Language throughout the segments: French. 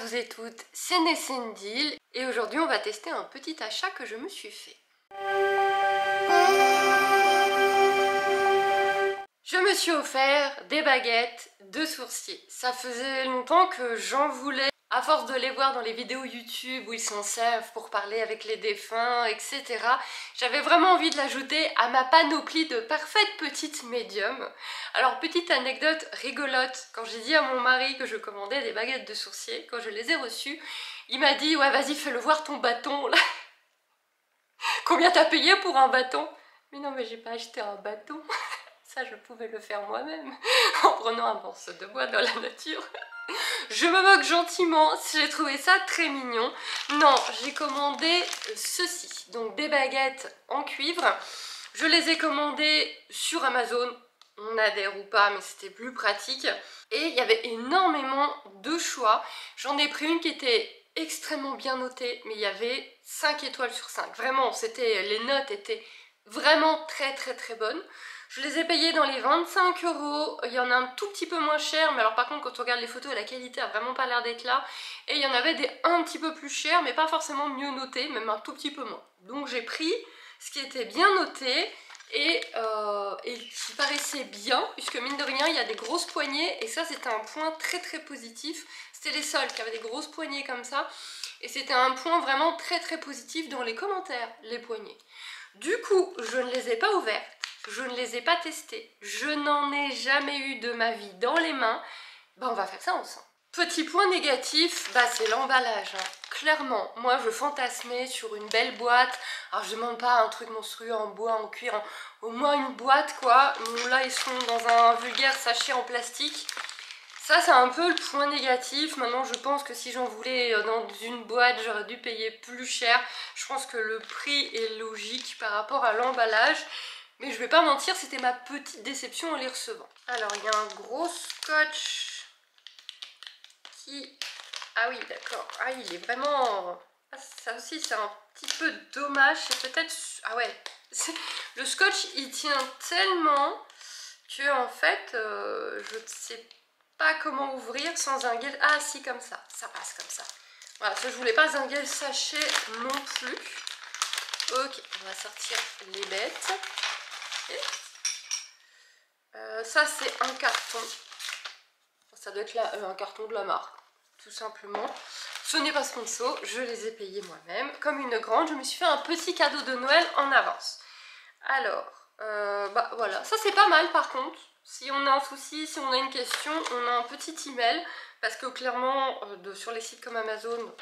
tous et toutes, c'est Nessendil et aujourd'hui on va tester un petit achat que je me suis fait. Je me suis offert des baguettes de sourcier. Ça faisait longtemps que j'en voulais. À force de les voir dans les vidéos YouTube où ils s'en servent pour parler avec les défunts, etc. J'avais vraiment envie de l'ajouter à ma panoplie de parfaites petites médiums. Alors petite anecdote rigolote, quand j'ai dit à mon mari que je commandais des baguettes de sourcier, quand je les ai reçues, il m'a dit « Ouais vas-y fais-le voir ton bâton là !» Combien t'as payé pour un bâton? Mais non mais j'ai pas acheté un bâton. Ça je pouvais le faire moi-même en prenant un morceau de bois dans la nature. Je me moque gentiment, j'ai trouvé ça très mignon. Non, j'ai commandé ceci, donc des baguettes en cuivre. Je les ai commandées sur Amazon, on adhère ou pas, mais c'était plus pratique. Et il y avait énormément de choix. J'en ai pris une qui était extrêmement bien notée, mais il y avait 5 étoiles sur 5. Vraiment, les notes étaient vraiment très bonnes. Je les ai payés dans les 25 €, il y en a un tout petit peu moins cher, mais alors par contre quand on regarde les photos, la qualité a vraiment pas l'air d'être là. Et il y en avait des un petit peu plus chers, mais pas forcément mieux notés, même un tout petit peu moins. Donc j'ai pris ce qui était bien noté et qui paraissait bien, puisque mine de rien il y a des grosses poignées, et ça c'était un point très positif. C'était les sols qui avaient des grosses poignées comme ça, et c'était un point vraiment très positif dans les commentaires, les poignées. Du coup, je ne les ai pas ouvertes. Je ne les ai pas testées, je n'en ai jamais eu de ma vie dans les mains. On va faire ça ensemble. Petit point négatif, c'est l'emballage. Clairement, moi je fantasmais sur une belle boîte. Alors je demande pas un truc monstrueux en bois, en cuir, au moins une boîte quoi. Là ils sont dans un vulgaire sachet en plastique. Ça c'est un peu le point négatif. Maintenant je pense que si j'en voulais dans une boîte, j'aurais dû payer plus cher. Je pense que le prix est logique par rapport à l'emballage. Mais je vais pas mentir, c'était ma petite déception en les recevant. Alors, il y a un gros scotch qui... Ah oui, d'accord. Ah, il est vraiment... Ah, ça aussi, c'est un petit peu dommage. C'est peut-être... Ah ouais. Le scotch, il tient tellement que, en fait, je ne sais pas comment ouvrir sans un guel... Ah, si, comme ça. Ça passe comme ça. Voilà, ça, je voulais pas un guel sachet non plus. Ok, on va sortir les bêtes. Ça c'est un carton, ça doit être là, un carton de la marque, tout simplement. Ce n'est pas sponsor, je les ai payés moi-même. Comme une grande, je me suis fait un petit cadeau de Noël en avance. Alors, voilà, ça c'est pas mal par contre. Si on a un souci, si on a une question, on a un petit email. Parce que clairement, sur les sites comme Amazon,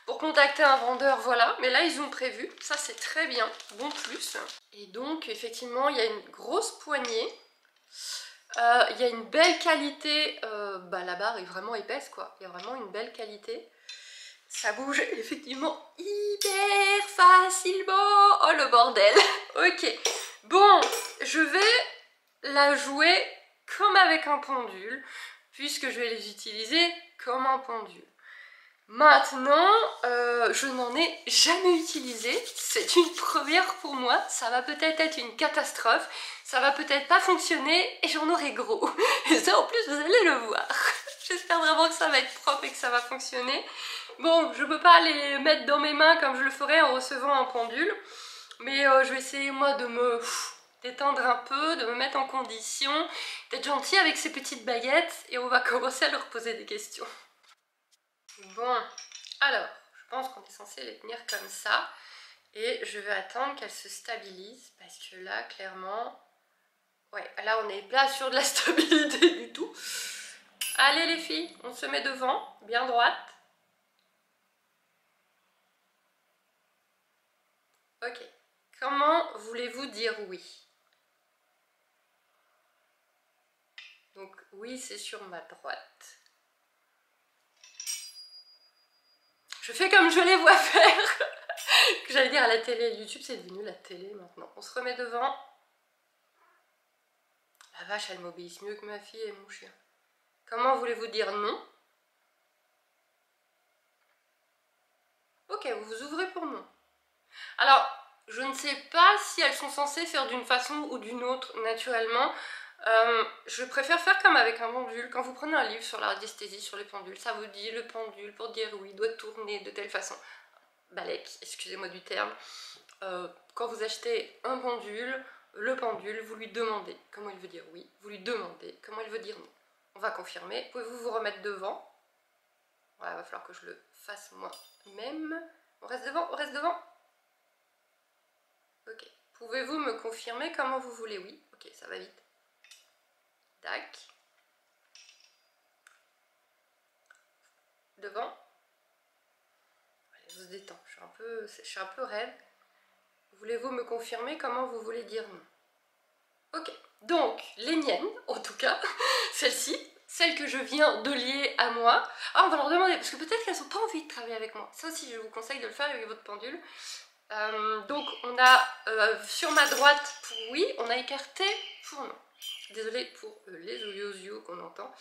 pour contacter un vendeur, voilà. Mais là, ils ont prévu, ça c'est très bien, bon plus. Et donc, effectivement, il y a une grosse poignée. Il y a une belle qualité, la barre est vraiment épaisse quoi, il y a vraiment une belle qualité. Ça bouge effectivement hyper facilement. Oh le bordel. Ok, bon, je vais la jouer comme avec un pendule, puisque je vais les utiliser comme un pendule. Maintenant, je n'en ai jamais utilisé, c'est une première pour moi, ça va peut-être être une catastrophe, ça va peut-être pas fonctionner et j'en aurai gros. Et ça en plus vous allez le voir. J'espère vraiment que ça va être propre et que ça va fonctionner. Bon, je peux pas les mettre dans mes mains comme je le ferais en recevant un pendule, mais je vais essayer moi de me détendre un peu, de me mettre en condition, d'être gentille avec ces petites baguettes et on va commencer à leur poser des questions. Bon, alors, je pense qu'on est censé les tenir comme ça et je vais attendre qu'elles se stabilisent parce que là, clairement, ouais, là on n'est pas sur de la stabilité du tout. Allez les filles, on se met devant, bien droite. Ok, comment voulez-vous dire oui? Donc oui, c'est sur ma droite. Je fais comme je les vois faire. Que j'allais dire à la télé. YouTube, c'est devenu la télé maintenant. On se remet devant. La vache, elle m'obéisse mieux que ma fille et mon chien. Comment voulez-vous dire non? Ok, vous vous ouvrez pour non. Alors, je ne sais pas si elles sont censées faire d'une façon ou d'une autre naturellement. Je préfère faire comme avec un pendule. Quand vous prenez un livre sur la radiesthésie, sur les pendules, ça vous dit le pendule pour dire oui, doit tourner de telle façon. Balek, excusez-moi du terme. Quand vous achetez un pendule, le pendule, vous lui demandez comment il veut dire oui, vous lui demandez comment il veut dire non. On va confirmer. Pouvez-vous vous remettre devant? Voilà, il va falloir que je le fasse moi-même. On reste devant, on reste devant. Ok. Pouvez-vous me confirmer comment vous voulez? Oui. Ok, ça va vite. Tac. Devant. Allez, je vous détends. Je suis un peu raide. Voulez-vous me confirmer comment vous voulez dire non? Ok. Donc, les miennes, en tout cas, celle-ci, celle que je viens de lier à moi. Ah, on va leur demander, parce que peut-être qu'elles n'ont pas envie de travailler avec moi. Ça aussi, je vous conseille de le faire avec votre pendule. Donc, on a sur ma droite pour oui, on a écarté pour non. Désolée pour les oyos qu'on entend.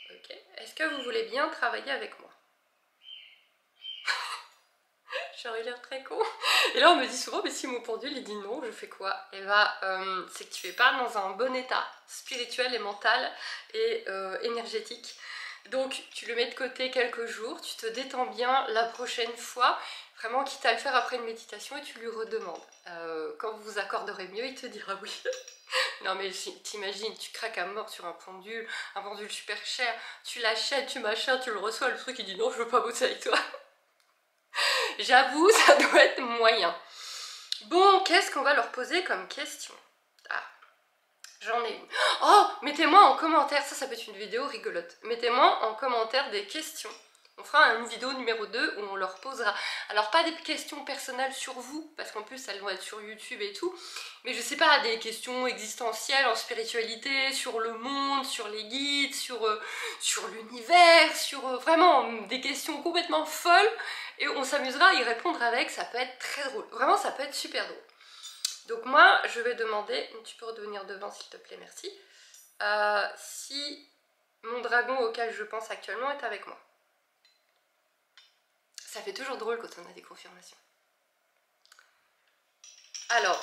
Ok. Est-ce que vous voulez bien travailler avec moi? J'aurais l'air très con. Et là on me dit souvent, mais si mon pendule il dit non, je fais quoi? Et bah c'est que tu es pas dans un bon état spirituel et mental et énergétique. Donc tu le mets de côté quelques jours, tu te détends bien la prochaine fois, vraiment quitte à le faire après une méditation et tu lui redemandes. Quand vous vous accorderez mieux, il te dira oui. Non mais t'imagines, tu craques à mort sur un pendule super cher, tu l'achètes, tu machins, tu le reçois, le truc il dit non, je veux pas bosser avec toi. J'avoue, ça doit être moyen. Bon, qu'est-ce qu'on va leur poser comme question? Ah, j'en ai une. Oh, mettez-moi en commentaire, ça peut être une vidéo rigolote. Mettez-moi en commentaire des questions. On fera une vidéo numéro 2 où on leur posera. Alors pas des questions personnelles sur vous, parce qu'en plus elles vont être sur YouTube et tout, mais je sais pas, des questions existentielles en spiritualité, sur le monde, sur les guides, sur l'univers, sur vraiment des questions complètement folles, et on s'amusera à y répondre avec, ça peut être très drôle. Vraiment ça peut être super drôle. Donc moi je vais demander, tu peux redevenir devant s'il te plaît, merci, si mon dragon auquel je pense actuellement est avec moi. Ça fait toujours drôle quand on a des confirmations. Alors,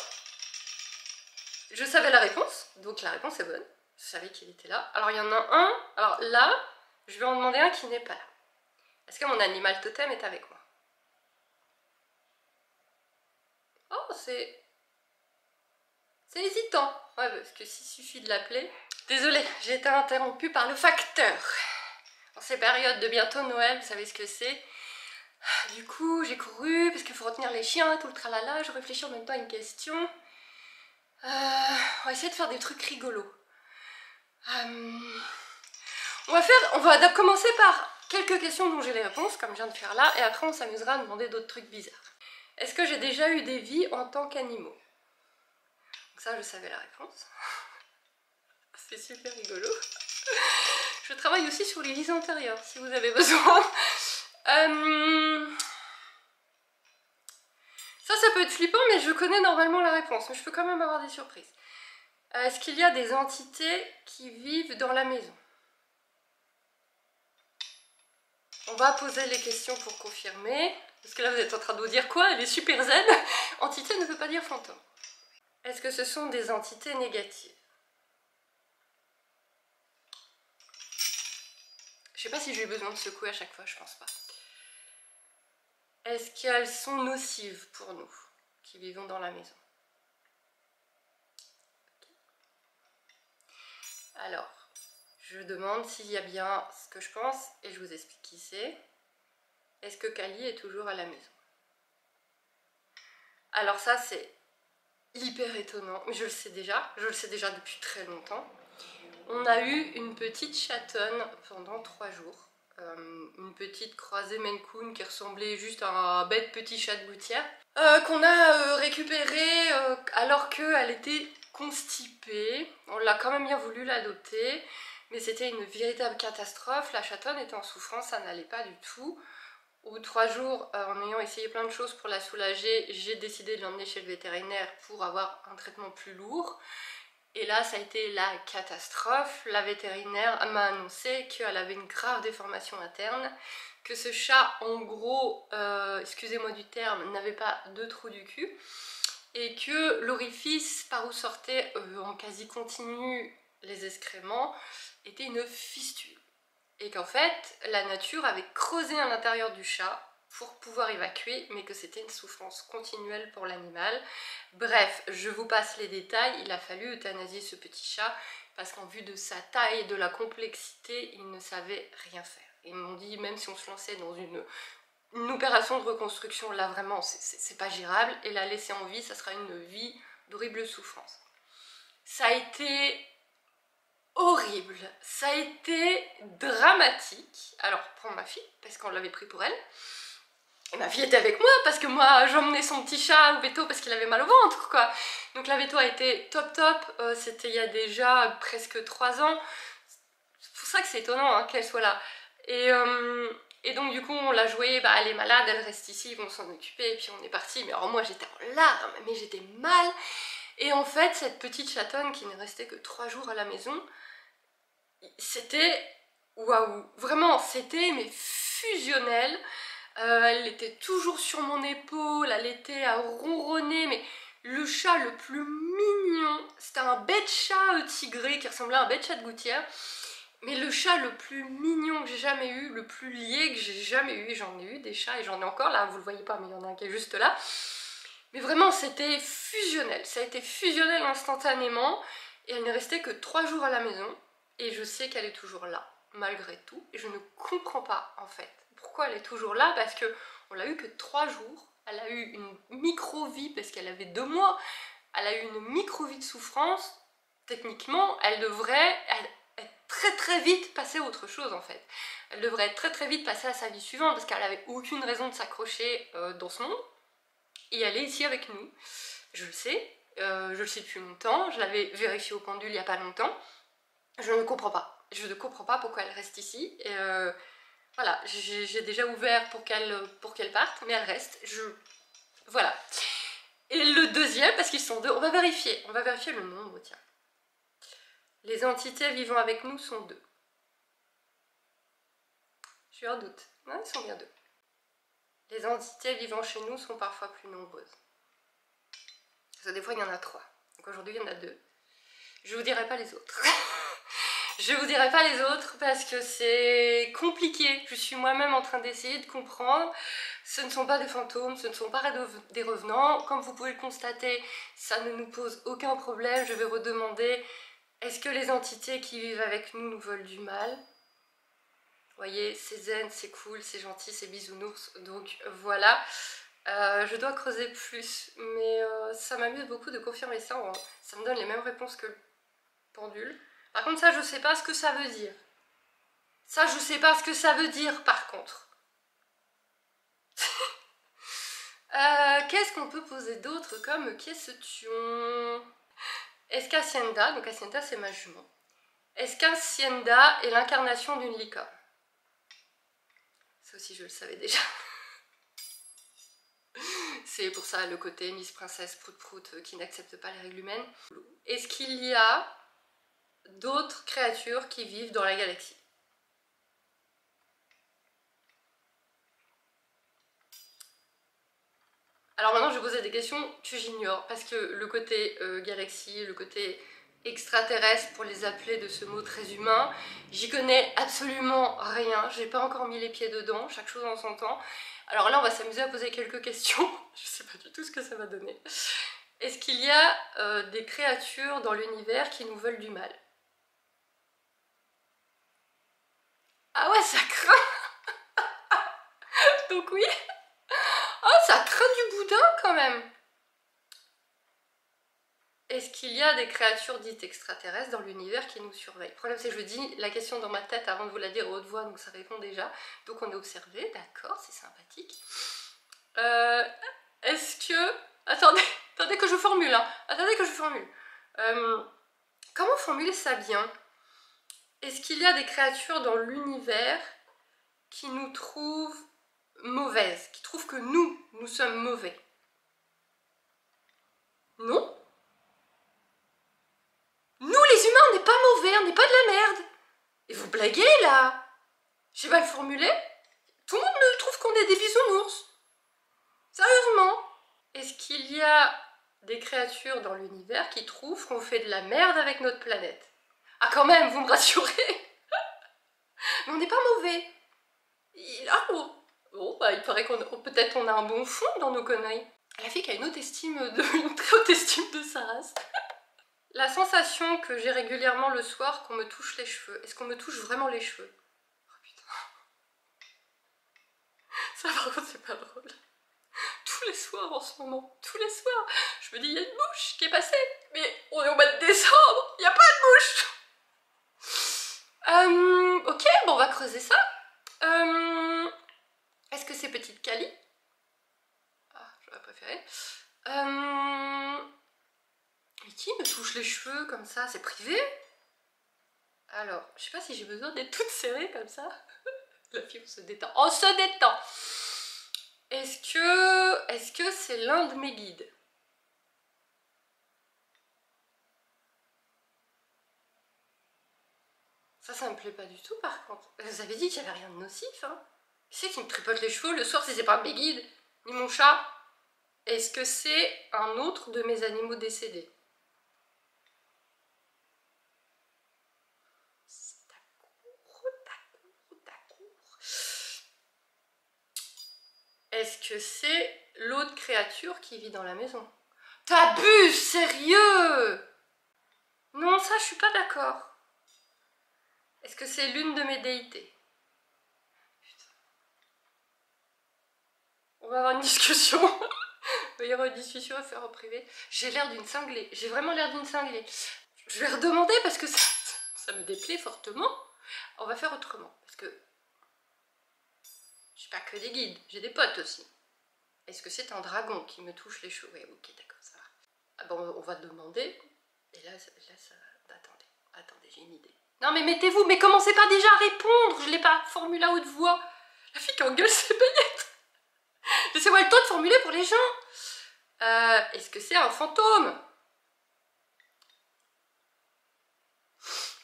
je savais la réponse, donc la réponse est bonne. Je savais qu'il était là. Alors il y en a un, alors là, je vais en demander un qui n'est pas là. Est-ce que mon animal totem est avec moi? Oh, c'est hésitant. Ouais, parce que s'il suffit de l'appeler... Désolée, j'ai été interrompue par le facteur. En ces périodes de bientôt Noël, vous savez ce que c'est. Du coup, j'ai couru, parce qu'il faut retenir les chiens, tout le tralala, je réfléchis en même temps à une question. On va essayer de faire des trucs rigolos. On va commencer par quelques questions dont j'ai les réponses, comme je viens de faire là, et après on s'amusera à demander d'autres trucs bizarres. Est-ce que j'ai déjà eu des vies en tant qu'animaux? Donc ça, je savais la réponse. C'est super rigolo. Je travaille aussi sur les vies antérieures, si vous avez besoin. Ça peut être flippant, mais je connais normalement la réponse. Mais je peux quand même avoir des surprises. Est-ce qu'il y a des entités qui vivent dans la maison? On va poser les questions pour confirmer. Parce que là, vous êtes en train de vous dire quoi? Elle est super zen. Entité ne veut pas dire fantôme. Est-ce que ce sont des entités négatives? Je sais pas si j'ai eu besoin de secouer à chaque fois, je pense pas. Est-ce qu'elles sont nocives pour nous, qui vivons dans la maison? Alors, je demande s'il y a bien ce que je pense, et je vous explique qui c'est. Est-ce que Kali est toujours à la maison? Alors ça, c'est hyper étonnant, mais je le sais déjà depuis très longtemps. On a eu une petite chatonne pendant 3 jours. Une petite croisée Maine Coon qui ressemblait juste à un bête petit chat de gouttière, qu'on a récupérée alors qu'elle était constipée. On l'a quand même bien voulu l'adopter, mais c'était une véritable catastrophe. La chatonne était en souffrance, ça n'allait pas du tout. Au bout de 3 jours, en ayant essayé plein de choses pour la soulager, j'ai décidé de l'emmener chez le vétérinaire pour avoir un traitement plus lourd. Et là, ça a été la catastrophe. La vétérinaire m'a annoncé qu'elle avait une grave déformation interne, que ce chat, en gros, excusez-moi du terme, n'avait pas de trou du cul. et que l'orifice par où sortaient en quasi continu les excréments était une fistule. Et qu'en fait, la nature avait creusé à l'intérieur du chat pour pouvoir évacuer, mais que c'était une souffrance continuelle pour l'animal. Bref, je vous passe les détails, il a fallu euthanasier ce petit chat, parce qu'en vue de sa taille et de la complexité, il ne savait rien faire. Ils m'ont dit, même si on se lançait dans une opération de reconstruction, là vraiment, c'est pas gérable, et la laisser en vie, ça sera une vie d'horrible souffrance. Ça a été horrible, ça a été dramatique. Alors pour ma fille, parce qu'on l'avait pris pour elle, et ma fille était avec moi parce que moi j'emmenais son petit chat au veto parce qu'il avait mal au ventre quoi. Donc la veto a été top top, c'était il y a déjà presque 3 ans. C'est pour ça que c'est étonnant hein, qu'elle soit là. Et donc du coup on l'a jouée, bah, elle est malade, elle reste ici, ils vont s'en occuper et puis on est parti. Mais alors moi j'étais en larmes, mais j'étais mal. Et en fait cette petite chatonne qui n'est restée que 3 jours à la maison, c'était waouh, vraiment c'était mais fusionnel. Elle était toujours sur mon épaule, elle était à ronronner, mais le chat le plus mignon, c'était un bête chat tigré qui ressemblait à un bête chat de gouttière, mais le chat le plus mignon que j'ai jamais eu, le plus lié que j'ai jamais eu. J'en ai eu des chats et j'en ai encore là, vous le voyez pas mais il y en a un qui est juste là. Mais vraiment c'était fusionnel, ça a été fusionnel instantanément et elle n'est restée que 3 jours à la maison et je sais qu'elle est toujours là malgré tout et je ne comprends pas en fait pourquoi elle est toujours là, parce que on l'a eu que 3 jours, elle a eu une micro-vie parce qu'elle avait 2 mois, elle a eu une micro-vie de souffrance. Techniquement elle devrait être très vite passer à autre chose en fait. Elle devrait être très vite passer à sa vie suivante parce qu'elle avait aucune raison de s'accrocher dans ce monde. Et elle est ici avec nous, je le sais, je le sais depuis longtemps, je l'avais vérifié au pendule il n'y a pas longtemps, je ne comprends pas pourquoi elle reste ici, et voilà, j'ai déjà ouvert pour qu'elle parte, mais elle reste, voilà. Et le deuxième, parce qu'ils sont 2, on va vérifier le nombre, tiens. Les entités vivant avec nous sont 2. J'ai un doute, non, ils sont bien 2. Les entités vivant chez nous sont parfois plus nombreuses. Parce que des fois il y en a 3. Donc aujourd'hui il y en a 2. Je vous dirai pas les autres. Je vous dirai pas les autres parce que c'est compliqué. Je suis moi-même en train d'essayer de comprendre. Ce ne sont pas des fantômes, ce ne sont pas des revenants. Comme vous pouvez le constater, ça ne nous pose aucun problème. Je vais redemander, est-ce que les entités qui vivent avec nous nous veulent du mal? Vous voyez, c'est zen, c'est cool, c'est gentil, c'est bisounours. Donc voilà. Je dois creuser plus, mais ça m'amuse beaucoup de confirmer ça. Ça me donne les mêmes réponses que le pendule. Par contre, ça, je sais pas ce que ça veut dire. Ça, je sais pas ce que ça veut dire, par contre. Qu'est-ce qu'on peut poser d'autre comme question? Est-ce qu'Hacienda, donc Hacienda c'est ma jument, est-ce qu'Hacienda est l'incarnation d'une licorne? Ça aussi je le savais déjà. C'est pour ça le côté Miss Princesse Prout Prout qui n'accepte pas les règles humaines. Est-ce qu'il y a d'autres créatures qui vivent dans la galaxie? Alors maintenant je vais poser des questions que j'ignore, parce que le côté galaxie, le côté extraterrestre pour les appeler de ce mot très humain, j'y connais absolument rien, j'ai pas encore mis les pieds dedans, chaque chose en son temps. Alors là on va s'amuser à poser quelques questions, je sais pas du tout ce que ça va donner. Est-ce qu'il y a des créatures dans l'univers qui nous veulent du mal? Ah ouais, ça craint. Donc oui. Oh, ça craint du boudin quand même. Est-ce qu'il y a des créatures dites extraterrestres dans l'univers qui nous surveillent? Le problème c'est que je dis la question dans ma tête avant de vous la dire à haute voix, donc ça répond déjà. Donc on est observé, d'accord, c'est sympathique. Est-ce que... Attendez que je formule, hein. Attendez que je formule. Comment formuler ça bien? Est-ce qu'il y a des créatures dans l'univers qui nous trouvent mauvaises, qui trouvent que nous sommes mauvais? Non? Nous les humains, on n'est pas mauvais, on n'est pas de la merde. Et vous blaguez là? J'ai mal formulé? Tout le monde nous trouve qu'on est des bisounours. Sérieusement? Est-ce qu'il y a des créatures dans l'univers qui trouvent qu'on fait de la merde avec notre planète. Ah quand même, vous me rassurez. Mais on n'est pas mauvais. Ah bon, bah, il paraît qu'on peut-être on a un bon fond dans nos conneries. La fille qui a une très haute estime de sa race. La sensation que j'ai régulièrement le soir qu'on me touche les cheveux. Est-ce qu'on me touche vraiment les cheveux? Oh putain. Ça par contre c'est pas drôle. Tous les soirs en ce moment, tous les soirs, je me dis il y a une mouche qui est passée. Mais on est au mois de décembre, il n'y a pas de mouche. Ok, bon on va creuser ça. Est-ce que c'est petite Cali? Ah, j'aurais préféré. Mais qui me touche les cheveux comme ça? C'est privé? Alors, je sais pas si j'ai besoin d'être toute serrée comme ça. La fille, on se détend. On se détend! Est-ce que c'est l'un de mes guides? Ça me plaît pas du tout par contre. Vous avez dit qu'il n'y avait rien de nocif, hein? Qui c'est qui me tripote les cheveux le soir si c'est pas mes guides? Ni mon chat? Est-ce que c'est un autre de mes animaux décédés? Est-ce que c'est l'autre créature qui vit dans la maison? T'abuses, sérieux? Non, ça je suis pas d'accord. Est-ce que c'est l'une de mes déités? Putain. On va avoir une discussion. Il va y avoir une discussion à faire en privé. J'ai l'air d'une cinglée. J'ai vraiment l'air d'une cinglée. Je vais redemander parce que ça me déplaît fortement. On va faire autrement. Parce que j'ai pas que des guides, j'ai des potes aussi. Est-ce que c'est un dragon qui me touche les cheveux? Oui, ok, d'accord, ça va. Ah bon, on va demander. Et là ça... Attendez, j'ai une idée. Non mais mettez-vous, mais commencez pas déjà à répondre. Je l'ai pas formulé à haute voix. La fille qui engueule ses baguettes. Laissez-moi le temps de formuler pour les gens. Est-ce que c'est un fantôme?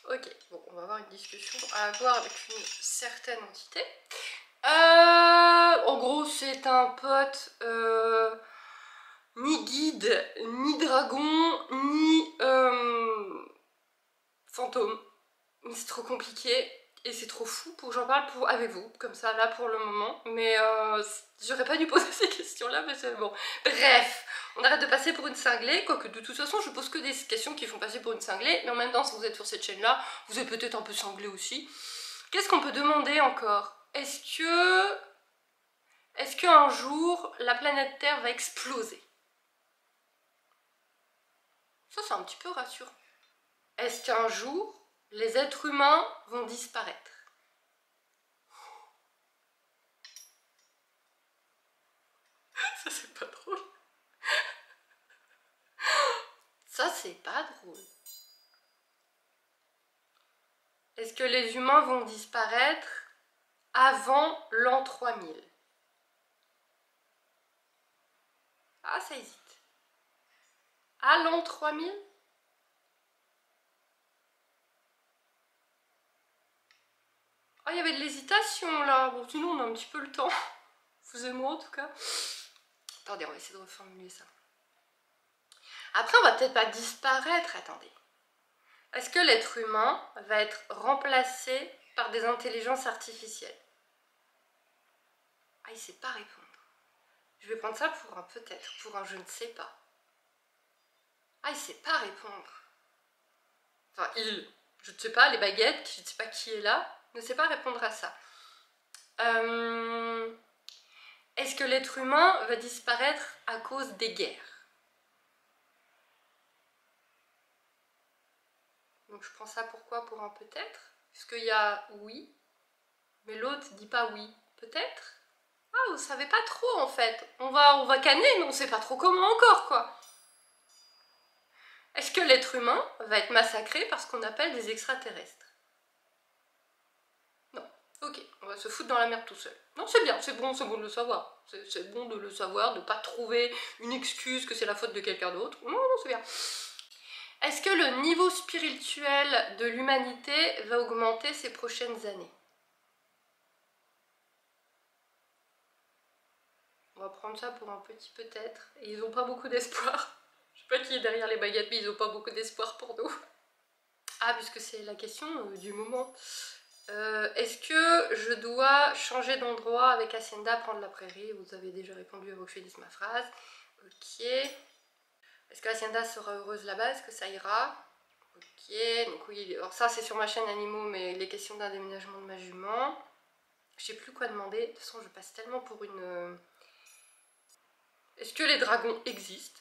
Ok, bon, on va avoir une discussion à avoir avec une certaine entité. En gros, c'est un pote, ni guide, ni dragon, ni fantôme. C'est trop compliqué et c'est trop fou pour que j'en parle avec vous, comme ça, là, pour le moment. Mais j'aurais pas dû poser ces questions-là, mais c'est bon. Bref, on arrête de passer pour une cinglée, quoique de toute façon, je pose que des questions qui font passer pour une cinglée. Mais en même temps, si vous êtes sur cette chaîne-là, vous êtes peut-être un peu cinglé aussi. Qu'est-ce qu'on peut demander encore? Est-ce qu'un jour, la planète Terre va exploser? Ça, c'est un petit peu rassurant. Est-ce qu'un jour, les êtres humains vont disparaître? Ça, c'est pas drôle. Ça, c'est pas drôle. Est-ce que les humains vont disparaître avant l'an 3000? Ah, ça hésite. À l'an 3000? Ah, il y avait de l'hésitation là. Bon, sinon, on a un petit peu le temps. Vous et moi, en tout cas. Attendez, on va essayer de reformuler ça. Après, on va peut-être pas disparaître. Attendez. Est-ce que l'être humain va être remplacé par des intelligences artificielles? Ah, il sait pas répondre. Je vais prendre ça pour un peut-être, pour un je ne sais pas. Ah, il sait pas répondre. Enfin, je ne sais pas, les baguettes, je ne sais pas qui est là, ne sait pas répondre à ça. Est-ce que l'être humain va disparaître à cause des guerres? Donc je prends ça pourquoi? Pour un peut-être. Puisqu'il y a oui, mais l'autre dit pas oui. Peut-être? Ah, vous savez pas trop en fait. On va canner, mais on sait pas trop comment encore quoi. Est-ce que l'être humain va être massacré par ce qu'on appelle des extraterrestres? Non. Ok, on va se foutre dans la merde tout seul. Non, c'est bien, c'est bon de le savoir. C'est bon de le savoir, de pas trouver une excuse que c'est la faute de quelqu'un d'autre. Non, non, c'est bien. Est-ce que le niveau spirituel de l'humanité va augmenter ces prochaines années? On va prendre ça pour un petit peut-être. Et ils n'ont pas beaucoup d'espoir. sais pas qui est derrière les baguettes, mais ils ont pas beaucoup d'espoir pour nous. Ah, puisque c'est la question du moment. Est-ce que je dois changer d'endroit avec Hacienda, prendre la prairie? Vous avez déjà répondu avant que je finisse ma phrase. Ok. Est-ce que Hacienda sera heureuse là-bas? Est-ce que ça ira? Ok. Donc oui, alors ça c'est sur ma chaîne animaux, mais les questions d'un déménagement de ma jument. Je sais plus quoi demander. De toute façon, je passe tellement pour une... Est-ce que les dragons existent?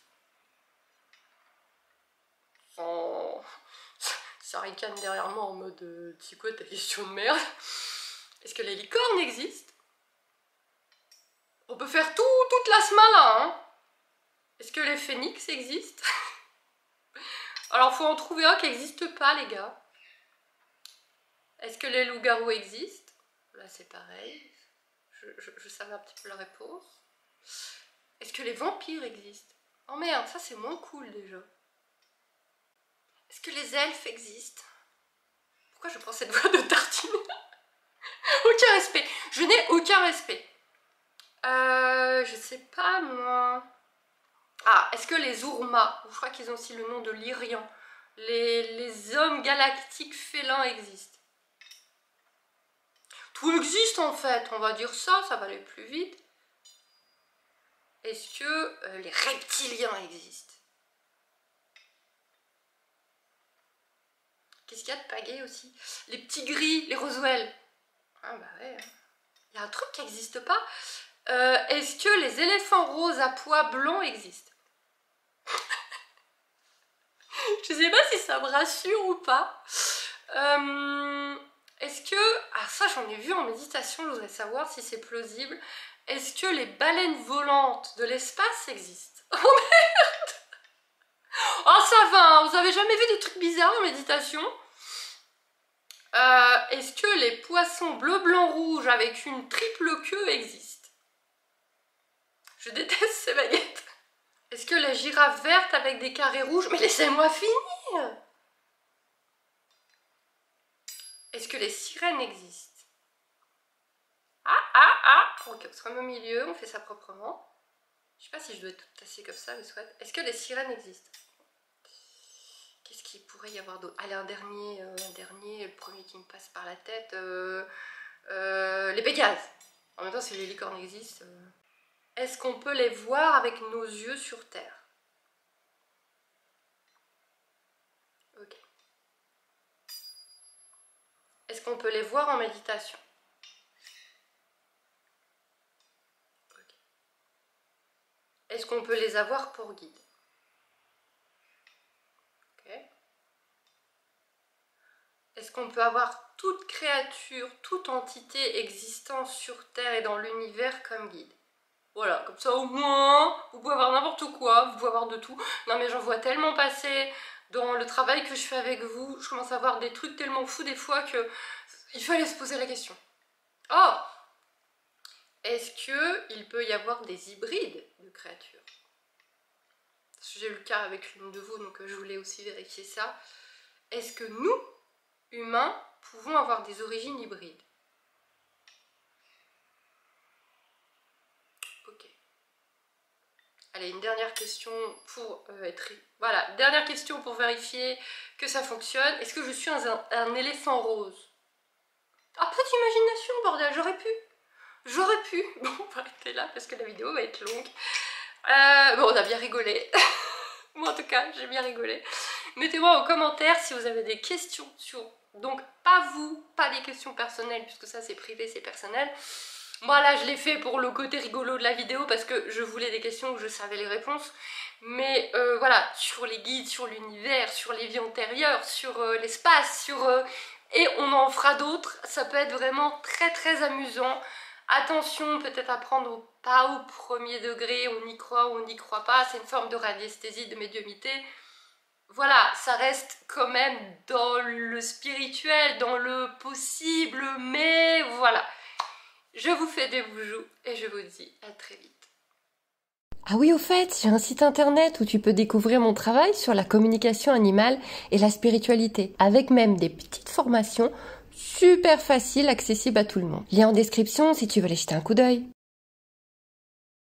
Ça ricane derrière moi en mode c'est quoi ta question de merde? Est-ce que les licornes existent? On peut faire toute la semaine là, hein? Est-ce que les phénix existent? Alors faut en trouver un qui n'existe pas, les gars. Est-ce que les loups-garous existent? Là c'est pareil. Je savais un petit peu la réponse. Est-ce que les vampires existent? Oh merde, ça c'est moins cool déjà. Est-ce que les elfes existent? Pourquoi je prends cette voix de tartine? Aucun respect. Je n'ai aucun respect. Je sais pas moi. Ah, est-ce que les Urma, je crois qu'ils ont aussi le nom de Lyrian, les hommes galactiques félins existent? Tout existe en fait, on va dire ça va aller plus vite. Est-ce que les reptiliens existent? Qu'est-ce qu'il y a de pagaie aussi? Les petits gris, les Roswell. Ah bah ouais, hein. Il y a un truc qui n'existe pas. Est-ce que les éléphants roses à pois blancs existent? Je sais pas si ça me rassure ou pas. Est-ce que... Ah ça j'en ai vu en méditation, je voudrais savoir si c'est plausible. Est-ce que les baleines volantes de l'espace existent? Oh merde! Oh ça va, hein, vous avez jamais vu des trucs bizarres en méditation? Est-ce que les poissons bleu, blanc, rouge avec une triple queue existent? Je déteste ces baguettes. Est-ce que les girafes vertes avec des carrés rouges... Mais laissez-moi finir! Est-ce que les sirènes existent? Ok, on se remet au milieu, on fait ça proprement. Je sais pas si je dois être tout tasser comme ça, mais soit. Est-ce que les sirènes existent? Qu'est-ce qu'il pourrait y avoir d'autre? Allez, un dernier, le premier qui me passe par la tête. Les Pégases. En même temps, si les licornes existent... Est-ce qu'on peut les voir avec nos yeux sur Terre? Ok. Est-ce qu'on peut les voir en méditation? Ok. Est-ce qu'on peut les avoir pour guide? Ok. Est-ce qu'on peut avoir toute créature, toute entité existant sur Terre et dans l'univers comme guide? Voilà, comme ça au moins, vous pouvez avoir n'importe quoi, vous pouvez avoir de tout. Non mais j'en vois tellement passer dans le travail que je fais avec vous, je commence à voir des trucs tellement fous des fois que il fallait se poser la question. Oh! Est-ce qu'il peut y avoir des hybrides de créatures? J'ai eu le cas avec l'une de vous, donc je voulais aussi vérifier ça. Est-ce que nous, humains, pouvons avoir des origines hybrides? Allez, une dernière question pour être... Voilà, dernière question pour vérifier que ça fonctionne. Est-ce que je suis un éléphant rose? Ah, pas d'imagination, bordel, j'aurais pu. J'aurais pu. Bon, on va arrêter là parce que la vidéo va être longue. Bon, on a bien rigolé. Moi, en tout cas, j'ai bien rigolé. Mettez-moi en commentaire si vous avez des questions sur... Donc, pas vous, pas des questions personnelles, puisque ça, c'est privé, c'est personnel. Moi là je l'ai fait pour le côté rigolo de la vidéo parce que je voulais des questions où je savais les réponses. Mais voilà, sur les guides, sur l'univers, sur les vies antérieures, sur l'espace, et on en fera d'autres. Ça peut être vraiment très très amusant. Attention peut-être à prendre pas au premier degré, on y croit ou on n'y croit pas. C'est une forme de radiesthésie, de médiumnité. Voilà, ça reste quand même dans le spirituel, dans le possible, mais voilà. Je vous fais des bijoux et je vous dis à très vite. Ah oui, au fait, j'ai un site internet où tu peux découvrir mon travail sur la communication animale et la spiritualité, avec même des petites formations super faciles, accessibles à tout le monde. Lien en description si tu veux aller jeter un coup d'œil.